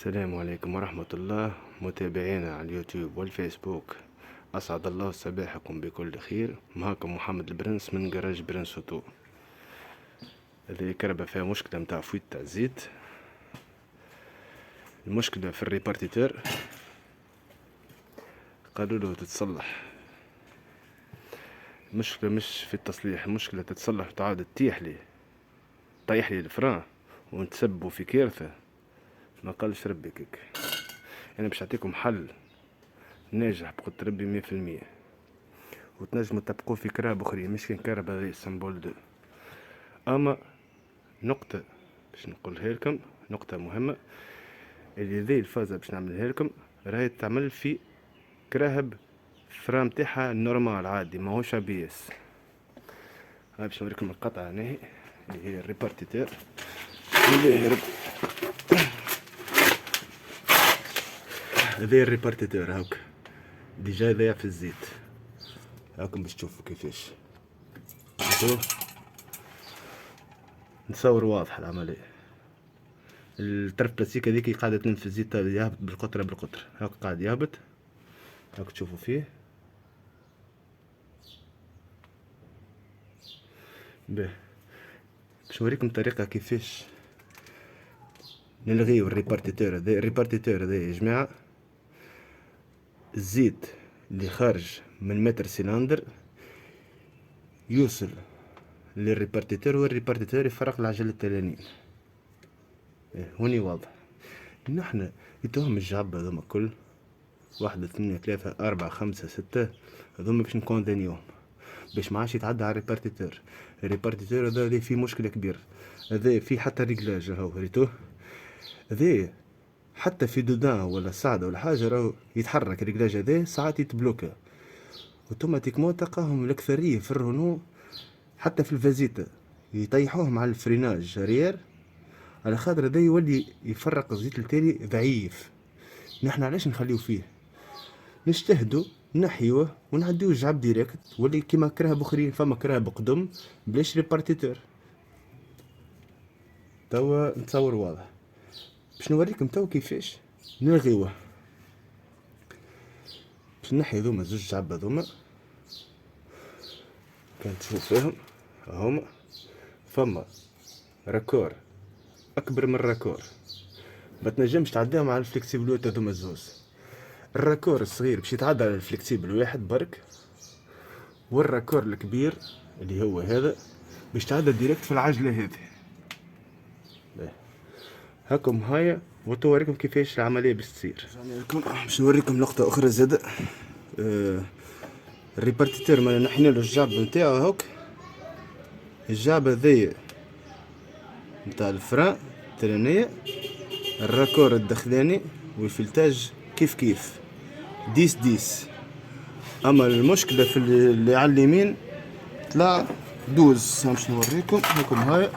السلام عليكم ورحمة الله متابعينا على اليوتيوب والفيسبوك. أسعد الله صباحكم بكل خير. معكم محمد البرنس من جراج برنس وتو. هذه كربة فيها مشكلة متاع فويت تاع الزيت. المشكلة في الريبارتيتور، قالوا له تتصلح. المشكلة مش في التصليح، المشكلة تتصلح وتعاود طيح لي الفران ونتسبوا في كارثة ما قالش ربي كيك. انا باش نعطيكم حل ناجح بقدر ربي 100%، وتنجموا تطبقوه في كراب اخرين مش كان كراب هذا سامبول دو. اما نقطة باش نقولها لكم، نقطة مهمة اللي ذي الفازة باش نعملها لكم راهي تعمل في كراهب فرام تاعها نورمال عادي ماهوش ابيس. هاي باش نوريكم القطعة هنا اللي هي الريبارتيتور هذا الريبارتيتور هاك ديجا ضايع في الزيت. هاكم باش تشوفوا كيفاش نصور واضح العملية. الطرف بلاستيك هذيك قاعدة تنم في الزيت يهبط بالقطرة هاك قاعد يهبط، هاك تشوفوا فيه به. باش نوريكم طريقة كيفاش نلغيو الريبارتيتور هذا. الريبارتيتور هذا يا جماعة الزيت اللي خارج من متر سيلندر يوصل للريبارتيتور، والريبارتيتور يفرق العجلة التلانين. هوني واضح. نحن يتوهم الجعب هذوما كل 1 2 3 4 5 6 هذوما باش نكوندينيوهم باش ما عادش يتعدى على الريبارتيتور. الريبارتيتور هذا فيه مشكلة كبيرة، هذا فيه حتى ريجلاج هاو ريتوه، هذا حتى في دودان ولا صعدة ولا حاجة راهو يتحرك الريجلاج هذا ساعات يتبلوكا اوتوماتيكمون. تلقاهم الأكثرية في الرونو حتى في الفازيتا يطيحوهم على الفريناج ريال، على خاطر هذا يولي يفرق الزيت التالي ضعيف. نحن علاش نخليو فيه؟ نجتهدوا نحيوه ونعديو الجعب ديريكت ولي كيما كراهب اخرين. فما كراهب قدم بلاش ريبارتيتور. توا نتصور واضح باش نوريكم توا كيفاش نلغيوه. باش نحي ذوما زوج جعب هذوما كان تشوف فيهم هما فما راكور اكبر من راكور ما تنجمش تعديهم على الفليكسيبلوات هذوما الزوز. الراكور الصغير باش يتعدى على الفليكسيبل واحد برك، والراكور الكبير اللي هو هذا باش تعدى ديريكت في العجلة هذه. هاكم هاي وتوريكم كيفاش العملية باش تصير. باش نوريكم نقطة أخرى زادة. الريبارتيتور ما نحينا له الجعب نتاعو هاك، الجعب هذايا نتاع الفران الترانية، الراكور الدخلاني والفلتاج كيف 10 اما المشكلة في اللي على اليمين طلع 12. باش نوريكم هاكم هاي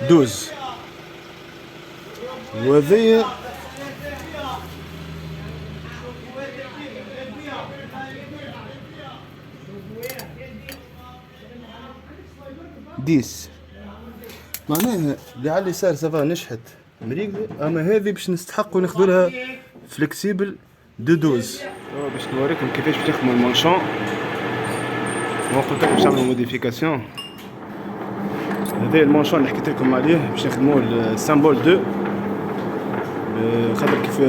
دوز وذي ديس. معناها اللي على اليسار سافا نشحت مريقلة، اما هذه باش نستحقوا ناخذوا لها فليكسيبل دو دوز. باش نوريكم كيفاش باش يخدموا المونشون. قلت لكم باش نعملوا موديفيكاسيون. هذا المونشون اللي حكيت لكم عليه باش نخدموه السامبول 2 خاطر كيف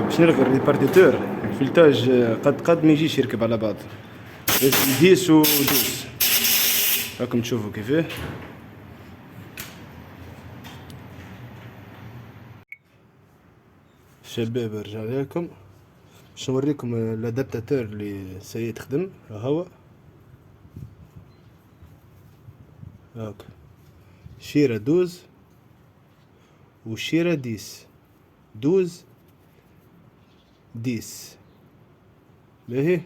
باش نلغي الريبارتيتور الفلتاج قد ما يجيش يركب على بعض 10 و 12. راكم تشوفوا كيفاه. شباب رجع لكم باش نوريكم الادابتاتور اللي سي تخدم هو هاك شيرة 12 وشيرة 12 باهي.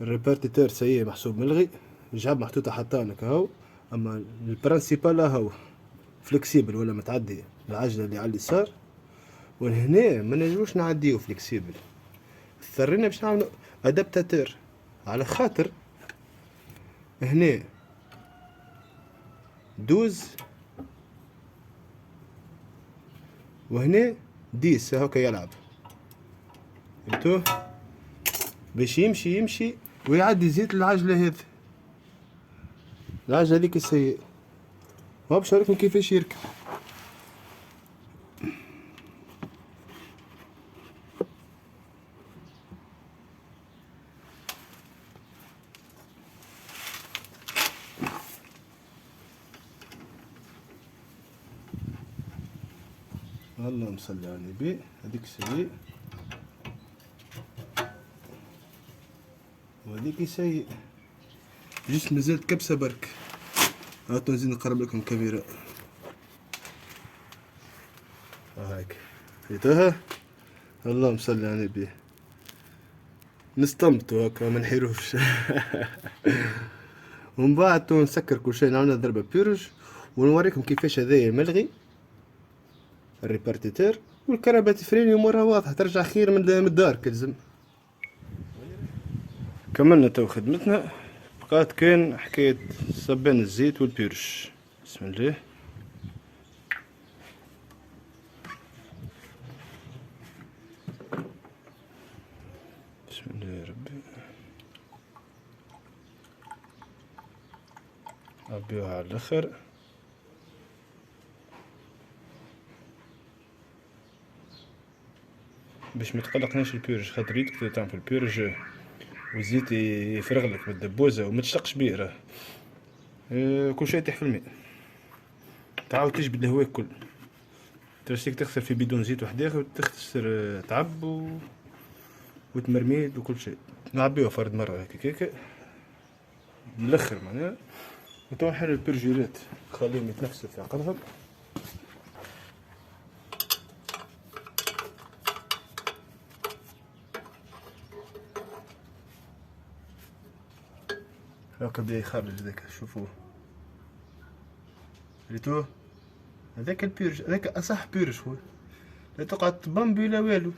الريبارتيتور سي محسوب ملغي، الجعب محطوطة حطانك اهو، اما البرانسيبال اهو فليكسيبل ولا متعدي العجلة اللي على اليسار وهنا ما نجموش نعديو فليكسيبل، اضطرينا باش نعملو ادابتاتور، على خاطر هنا 12 وهنا 10 هاكا يلعب، فهمتوه؟ باش يمشي ويعدي زيت العجلة هذه، العجلة هذيك السيئة. هو باش نوريكم كيفاش يركب. اللهم صل على النبي. هذيك سيء وهذيك سيء، جيت مازالت كبسة برك. هاتو نزيد نقرب لكم الكاميرا هاك ريتوها. اللهم صل على النبي. نستمتو هكا ما نحيروش. ومن بعد نسكر كل شيء، نعمل ضربة بيرج ونوريكم كيفاش هذايا ملغي الريبارتيتور، والكهرباء فريني امورها واضحة، ترجع خير من الدار كلزم. كملنا تو خدمتنا، بقات كان حكاية صبان الزيت والبيرج. بسم الله. بسم الله يا ربي. عبيوها على الاخر. باش متقلقناش البيرج، خاطر يدك تعمل في البيرج والزيت يفرغ لك بالدبوزه وما تشتقش بيه. راه كل شيء يطيح في الماء، تعاود تجبد الهواء كل ترسيك تغسل في بدون زيت وحداها وتغسل تعب وتمرميد وكل شيء. نعبيوها فرد مره هكاك من الاخر معناها، وتو نحل البرجولات نخليهم يتنفسوا في عقلهم. هاكا بدا يخرج هذاك، شوفوه ريتوه. هذاك البيرج، هذاك اصح بيرج خويا، لا تقعد تبمبي لا والو،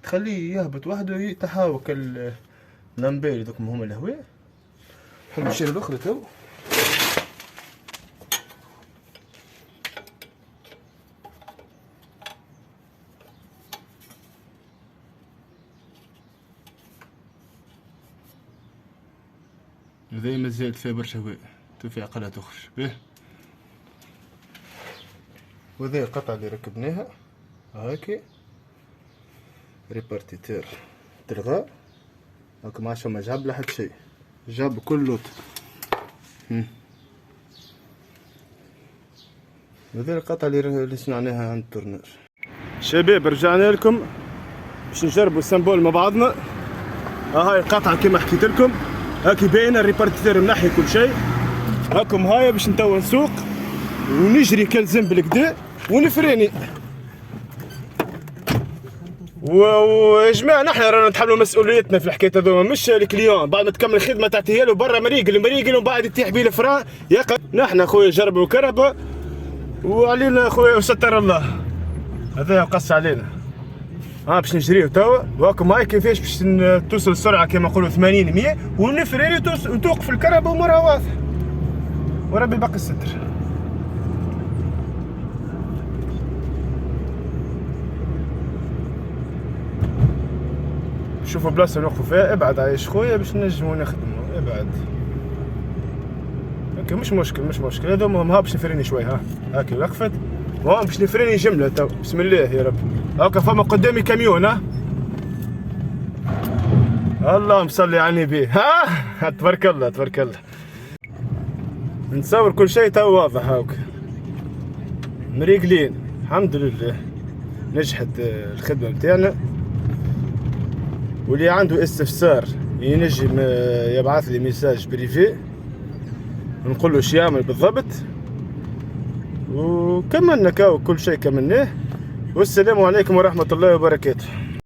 تخليه يهبط وحده يتحاوك اللمبيل دوك هما الهواء. نحب الشيره الاخرى تو. هذايا مازال فيها برشا هواء، تو في عقلها تخرج بيه. وهذه القطعة اللي ركبناها هاكي ريبارتيتور تلغى هاكا، ما عادش ما جاب لا حد شيء، جاب كل لوط. وهذه القطعة اللي صنعناها عند التورنير. شباب رجعنا لكم باش نجربوا السامبول مع بعضنا. هاي القطعة كما حكيت لكم، هاكي باينه الريبارتيتور من ناحية كل شيء. هاكم هاي باش نتوا نسوق ونجري كالزم بالكدا ونفريني. ويا جماعه نحن رانا نتحملوا مسؤوليتنا في الحكايه هذوما، مش الكليون بعد ما تكمل الخدمه تعطيها له برا مريقل ومن بعد يتيح بيه الفران يقف. نحن خويا جربوا كرهبه وعلينا خويا وستر الله، هذا قص علينا. باش نجريو توا وهاكم هاي كيفاش باش توصل السرعه كما نقولوا 80 100 ونفريني وتوقف الكرهبه وامورها واضحه وربي باقي الستر. شوفوا بلاصه نوقفوا فيها، ابعد عايش خويا باش نجموا نخدموا، ابعد هاكا مش مشكل. هذوما باش نفريني شوي، هاكي وقفت وهم باش نفريني جمله تو. بسم الله يا رب. هاكا فما قدامي كاميون، اللهم صل على النبي. تبارك الله نتصور كل شيء تو واضح. هاكا مريقلين الحمد لله، نجحت الخدمه نتاعنا. واللي عنده استفسار ينجم يبعث لي ميساج بريفي نقول له اش يعمل بالضبط. وكملنا كل شيء كملناه. والسلام عليكم ورحمة الله وبركاته.